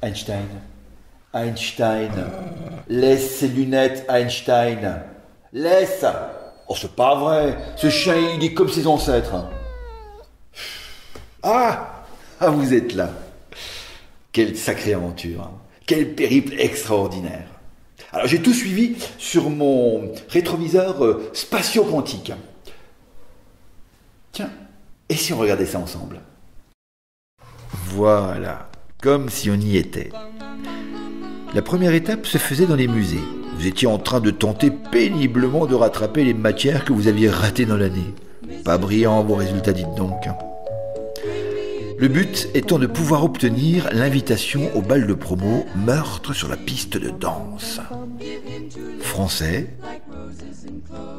Einstein. Einstein. Laisse ses lunettes, Einstein. Laisse. Oh, c'est pas vrai. Ce chien, il est comme ses ancêtres. Ah, vous êtes là. Quelle sacrée aventure. Hein. Quel périple extraordinaire. Alors, j'ai tout suivi sur mon rétroviseur spatio-quantique. Tiens, et si on regardait ça ensemble? Voilà, comme si on y était. La première étape se faisait dans les musées. Vous étiez en train de tenter péniblement de rattraper les matières que vous aviez ratées dans l'année. Pas brillant vos résultats, dites donc. Le but étant de pouvoir obtenir l'invitation au bal de promo Meurtre sur la piste de danse. Français,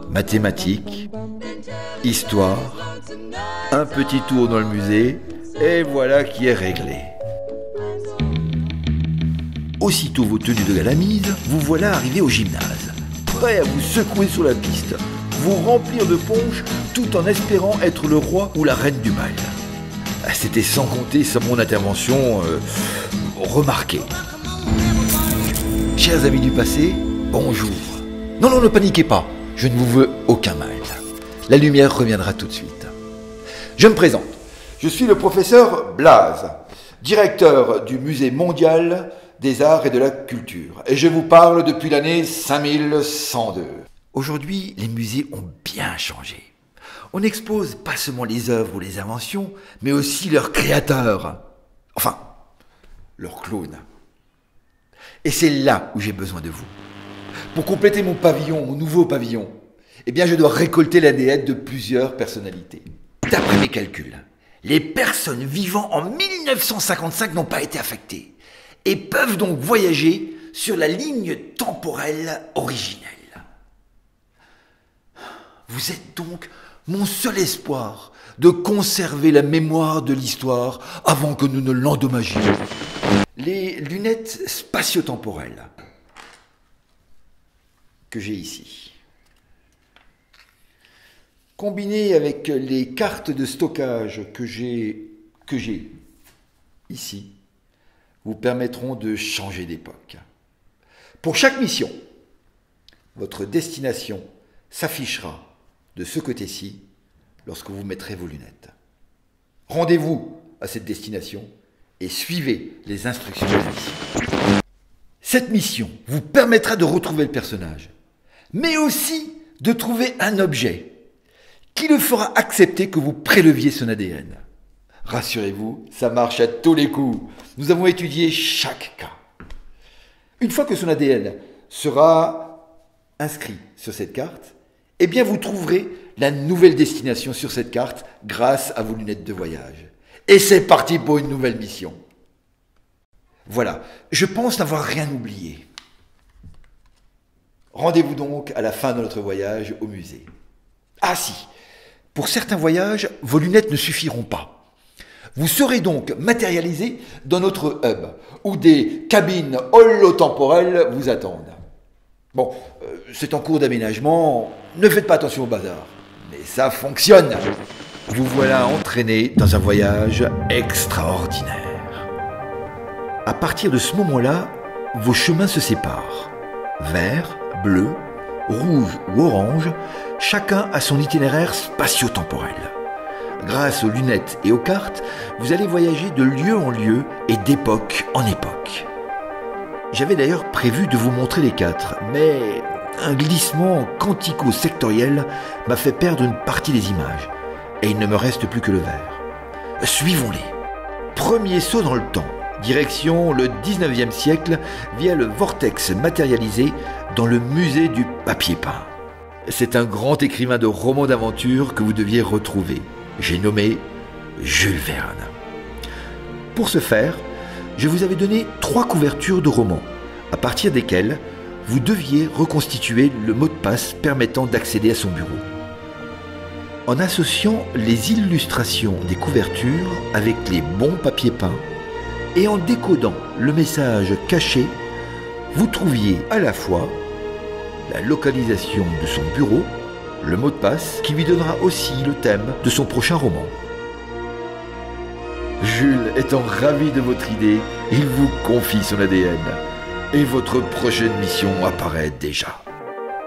mathématiques, histoire, un petit tour dans le musée, et voilà qui est réglé. Aussitôt vos tenues de gala mises, vous voilà arrivé au gymnase, prêt à vous secouer sur la piste, vous remplir de punch tout en espérant être le roi ou la reine du bal. C'était sans compter sur mon intervention remarquée. Chers amis du passé, bonjour. Non, ne paniquez pas, je ne vous veux aucun mal. La lumière reviendra tout de suite. Je me présente, je suis le professeur Blaze, directeur du Musée mondial des arts et de la culture, et je vous parle depuis l'année 5102. Aujourd'hui, les musées ont bien changé. On n'expose pas seulement les œuvres ou les inventions, mais aussi leurs créateurs. Enfin, leurs clones. Et c'est là où j'ai besoin de vous. Pour compléter mon pavillon, mon nouveau pavillon, eh bien, je dois récolter l'ADN de plusieurs personnalités. D'après mes calculs, les personnes vivant en 1955 n'ont pas été affectées et peuvent donc voyager sur la ligne temporelle originelle. Vous êtes donc mon seul espoir de conserver la mémoire de l'histoire avant que nous ne l'endommagions. Les lunettes spatio-temporelles que j'ai ici, combinées avec les cartes de stockage que j'ai ici, vous permettront de changer d'époque. Pour chaque mission, votre destination s'affichera de ce côté-ci lorsque vous mettrez vos lunettes. Rendez-vous à cette destination et suivez les instructions de la mission. Cette mission vous permettra de retrouver le personnage, mais aussi de trouver un objet qui le fera accepter que vous préleviez son ADN. Rassurez-vous, ça marche à tous les coups. Nous avons étudié chaque cas. Une fois que son ADN sera inscrit sur cette carte, eh bien vous trouverez la nouvelle destination sur cette carte grâce à vos lunettes de voyage. Et c'est parti pour une nouvelle mission. Voilà, je pense n'avoir rien oublié. Rendez-vous donc à la fin de notre voyage au musée. Ah si, pour certains voyages, vos lunettes ne suffiront pas. Vous serez donc matérialisé dans notre hub, où des cabines holotemporelles vous attendent. Bon, c'est en cours d'aménagement, ne faites pas attention au bazar. Mais ça fonctionne. Vous voilà entraîné dans un voyage extraordinaire. À partir de ce moment-là, vos chemins se séparent. Vert, bleu, rouge ou orange, chacun a son itinéraire spatio-temporel. Grâce aux lunettes et aux cartes, vous allez voyager de lieu en lieu et d'époque en époque. J'avais d'ailleurs prévu de vous montrer les quatre, mais un glissement quantico-sectoriel m'a fait perdre une partie des images, et il ne me reste plus que le vert. Suivons-les. Premier saut dans le temps, direction le 19e siècle via le vortex matérialisé dans le musée du papier peint. C'est un grand écrivain de romans d'aventure que vous deviez retrouver. J'ai nommé Jules Verne. Pour ce faire, je vous avais donné 3 couvertures de romans, à partir desquelles vous deviez reconstituer le mot de passe permettant d'accéder à son bureau. En associant les illustrations des couvertures avec les bons papiers peints et en décodant le message caché, vous trouviez à la fois la localisation de son bureau, le mot de passe qui lui donnera aussi le thème de son prochain roman. Jules étant ravi de votre idée, il vous confie son ADN. Et votre prochaine mission apparaît déjà.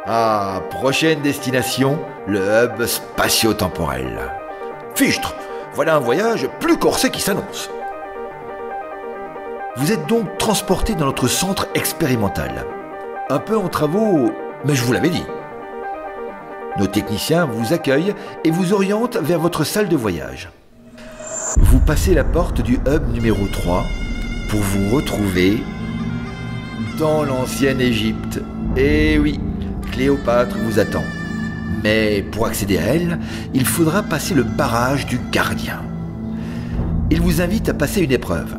Ah, prochaine destination, le hub spatio-temporel. Fichtre, voilà un voyage plus corsé qui s'annonce. Vous êtes donc transporté dans notre centre expérimental. Un peu en travaux, mais je vous l'avais dit. Nos techniciens vous accueillent et vous orientent vers votre salle de voyage. Vous passez la porte du hub numéro 3 pour vous retrouver dans l'ancienne Égypte. Eh oui, Cléopâtre vous attend. Mais pour accéder à elle, il faudra passer le barrage du gardien. Il vous invite à passer une épreuve.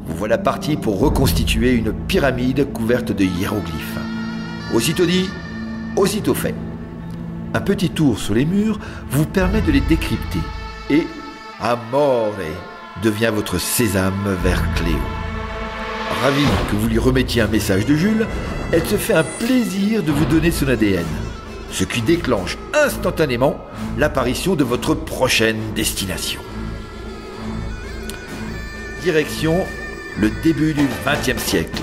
Vous voilà parti pour reconstituer une pyramide couverte de hiéroglyphes. Aussitôt dit, aussitôt fait. Un petit tour sur les murs vous permet de les décrypter. Et Amore devient votre sésame vers Cléo. Ravie que vous lui remettiez un message de Jules, elle se fait un plaisir de vous donner son ADN, ce qui déclenche instantanément l'apparition de votre prochaine destination. Direction le début du XXe siècle.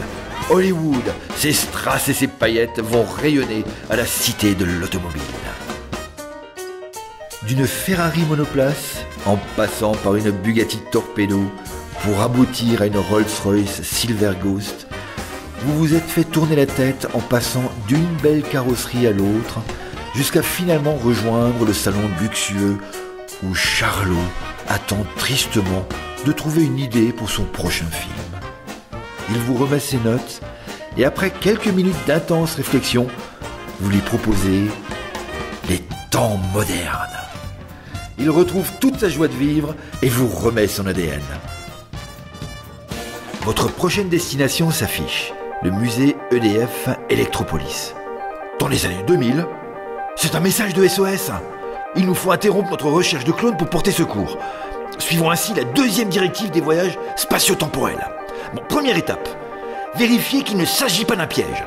Hollywood, ses strass et ses paillettes vont rayonner à la cité de l'automobile. D'une Ferrari monoplace, en passant par une Bugatti Torpedo, pour aboutir à une Rolls-Royce Silver Ghost, vous vous êtes fait tourner la tête en passant d'une belle carrosserie à l'autre, jusqu'à finalement rejoindre le salon luxueux où Charlot attend tristement de trouver une idée pour son prochain film. Il vous remet ses notes et après quelques minutes d'intense réflexion, vous lui proposez les temps modernes. Il retrouve toute sa joie de vivre et vous remet son ADN. Votre prochaine destination s'affiche, le musée EDF Electropolis. Dans les années 2000, c'est un message de SOS. Il nous faut interrompre notre recherche de clones pour porter secours. Suivons ainsi la deuxième directive des voyages spatio-temporels. Bon, première étape, vérifiez qu'il ne s'agit pas d'un piège.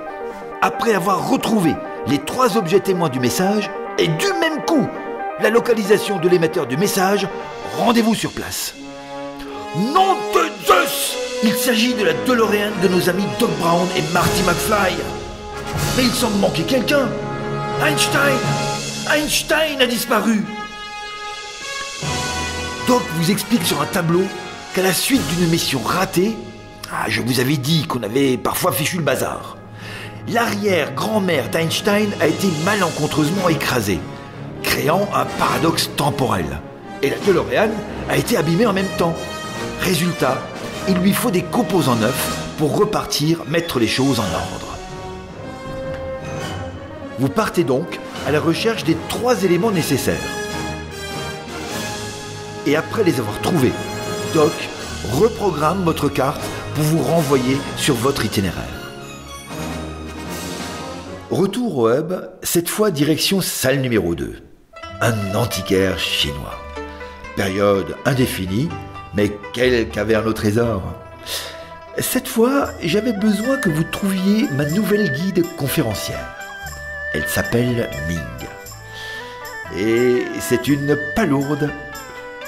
Après avoir retrouvé les 3 objets témoins du message et du même coup la localisation de l'émetteur du message, rendez-vous sur place. Nom de Zeus! Il s'agit de la DeLorean de nos amis Doc Brown et Marty McFly. Mais il semble manquer quelqu'un. Einstein a disparu. Doc vous explique sur un tableau qu'à la suite d'une mission ratée, je vous avais dit qu'on avait parfois fichu le bazar, l'arrière-grand-mère d'Einstein a été malencontreusement écrasée, créant un paradoxe temporel. Et la DeLorean a été abîmée en même temps. Résultat, il lui faut des composants neufs pour repartir mettre les choses en ordre. Vous partez donc à la recherche des 3 éléments nécessaires. Et après les avoir trouvés, Doc reprogramme votre carte pour vous renvoyer sur votre itinéraire. Retour au hub, cette fois direction salle numéro 2. Un antiquaire chinois. Période indéfinie, mais quelle caverne au trésor! Cette fois, j'avais besoin que vous trouviez ma nouvelle guide conférencière. Elle s'appelle Ming. Et c'est une palourde.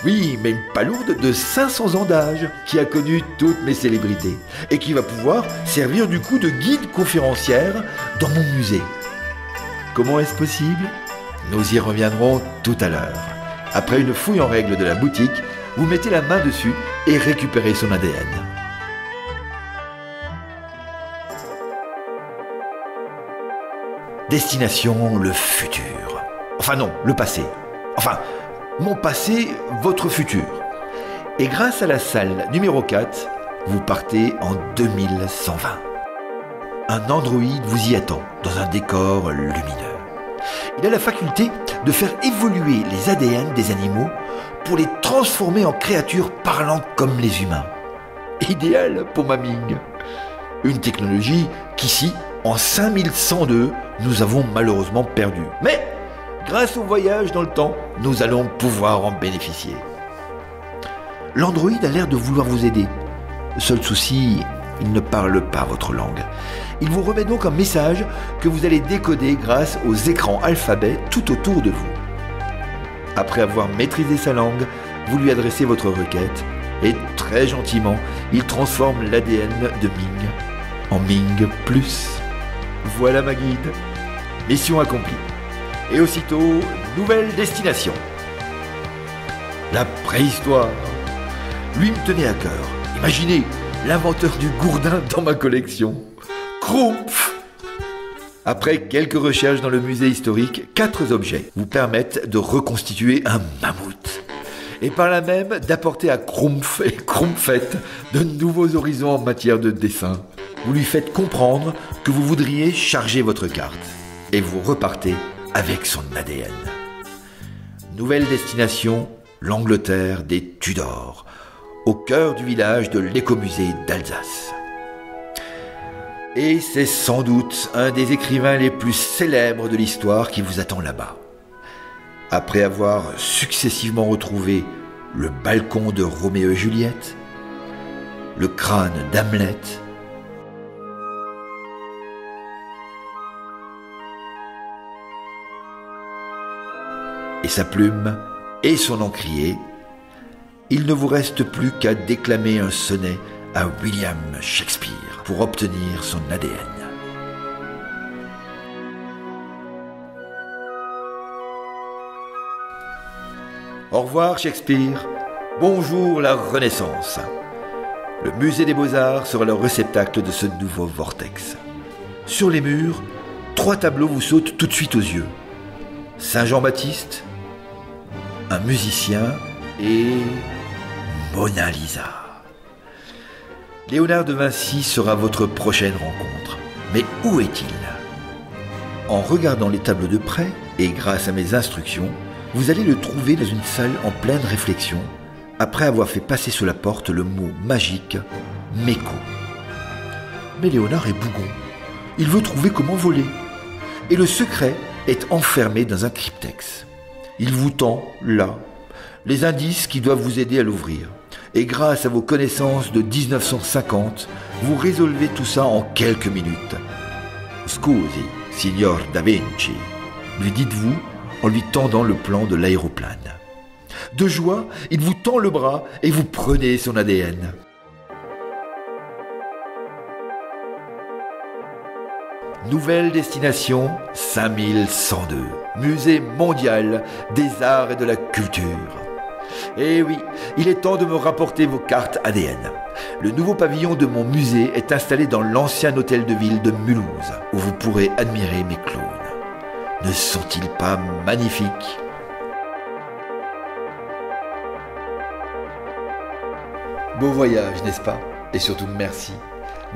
Oui, mais une palourde de 500 ans d'âge qui a connu toutes mes célébrités et qui va pouvoir servir du coup de guide conférencière dans mon musée. Comment est-ce possible? Nous y reviendrons tout à l'heure. Après une fouille en règle de la boutique, vous mettez la main dessus et récupérez son ADN. Destination le futur. Enfin non, le passé. Enfin, mon passé, votre futur. Et grâce à la salle numéro 4, vous partez en 2120. Un androïde vous y attend, dans un décor lumineux. Il a la faculté de faire évoluer les ADN des animaux pour les transformer en créatures parlantes comme les humains. Idéal pour ma Ming. Une technologie qu'ici, en 5102, nous avons malheureusement perdue. Mais, grâce au voyage dans le temps, nous allons pouvoir en bénéficier. L'androïde a l'air de vouloir vous aider. Seul souci, il ne parle pas votre langue. Il vous remet donc un message que vous allez décoder grâce aux écrans alphabets tout autour de vous. Après avoir maîtrisé sa langue, vous lui adressez votre requête Et très gentiment, il transforme l'ADN de Ming en Ming+. Voilà ma guide. Mission accomplie. Et aussitôt, nouvelle destination. La préhistoire. Lui me tenait à cœur. Imaginez l'inventeur du gourdin dans ma collection. Krumpf. Après quelques recherches dans le musée historique, 4 objets vous permettent de reconstituer un mammouth. Et par là même d'apporter à Krumpf et Krumpfette de nouveaux horizons en matière de dessin. Vous lui faites comprendre que vous voudriez charger votre carte. Et vous repartez avec son ADN. Nouvelle destination, l'Angleterre des Tudors, au cœur du village de l'écomusée d'Alsace. Et c'est sans doute un des écrivains les plus célèbres de l'histoire qui vous attend là-bas. Après avoir successivement retrouvé le balcon de Roméo et Juliette, le crâne d'Hamlet, et sa plume et son encrier, il ne vous reste plus qu'à déclamer un sonnet à William Shakespeare pour obtenir son ADN. Au revoir Shakespeare, bonjour la Renaissance. Le musée des Beaux-Arts sera le réceptacle de ce nouveau vortex. Sur les murs, 3 tableaux vous sautent tout de suite aux yeux. Saint Jean-Baptiste, un musicien et Mona Lisa. Léonard de Vinci sera votre prochaine rencontre. Mais où est-il ? En regardant les tableaux de près et grâce à mes instructions, vous allez le trouver dans une salle en pleine réflexion, après avoir fait passer sous la porte le mot magique « Méco ». Mais Léonard est bougon. Il veut trouver comment voler. Et le secret est enfermé dans un cryptex. Il vous tend, là, les indices qui doivent vous aider à l'ouvrir. Et grâce à vos connaissances de 1950, vous résolvez tout ça en quelques minutes. « Scusi, signor Da Vinci », lui dites-vous en lui tendant le plan de l'aéroplane. De joie, il vous tend le bras et vous prenez son ADN. Nouvelle destination, 5102, musée mondial des arts et de la culture. Eh oui, il est temps de me rapporter vos cartes ADN. Le nouveau pavillon de mon musée est installé dans l'ancien hôtel de ville de Mulhouse, où vous pourrez admirer mes clowns. Ne sont-ils pas magnifiques ? Beau voyage, n'est-ce pas ? Et surtout merci.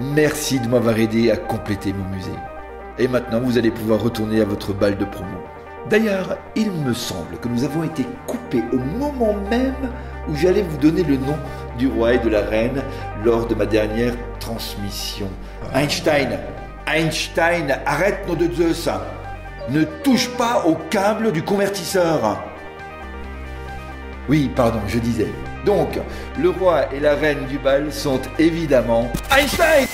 Merci de m'avoir aidé à compléter mon musée. Et maintenant, vous allez pouvoir retourner à votre bal de promo. D'ailleurs, il me semble que nous avons été coupés au moment même où j'allais vous donner le nom du roi et de la reine lors de ma dernière transmission. Einstein, arrête, nom de Zeus. Ne touche pas au câble du convertisseur. Oui, pardon, je disais. Donc, le roi et la reine du bal sont évidemment Einstein.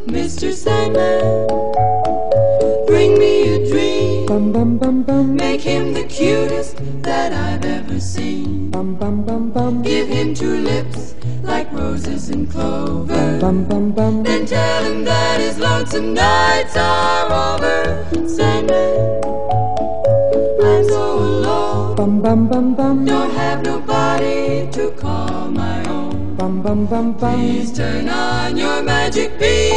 Mr. Sandman, bring me a dream. Make him the cutest that I've ever seen. Give him 2 lips like roses and clover. Then tell him that his lonesome nights are over. Sandman, I'm so alone. Don't have nobody to call my own. Please turn on your magic beam.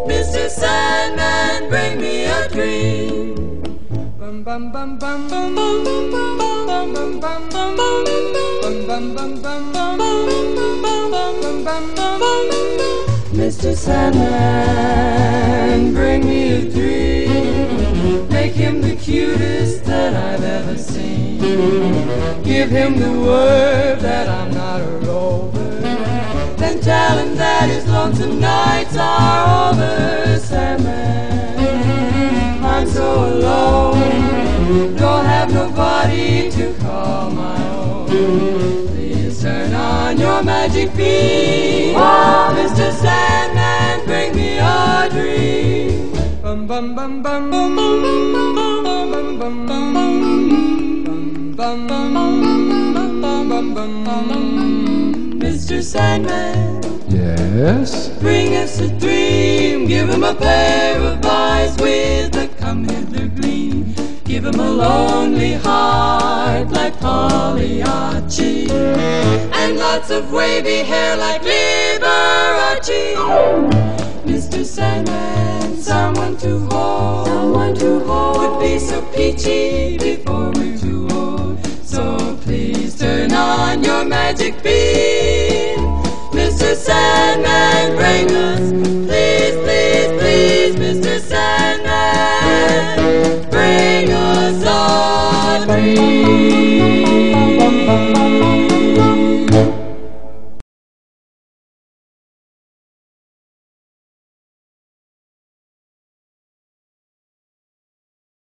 Mr. Sandman, bring me a dream. Mr. Sandman, bring me a dream. Make him the cutest that I've ever seen. Give him the word that I'm not a rover. Then tell him that his lonesome nights are over. Sandman, I'm so alone. Don't have nobody to call my own. Please turn on your magic beam. Oh, Mr. Sandman, bum bum bum bum bum bum. Mr. Sandman, Yes? bring us a dream. Give him a pair of eyes with a come hither gleam. Give him a lonely heart like Pagliacci, and lots of wavy hair like Liberace. Mr. Sandman, someone to hold, would be so peachy before we're too old. So please turn on your magic beam, Mr. Sandman, bring us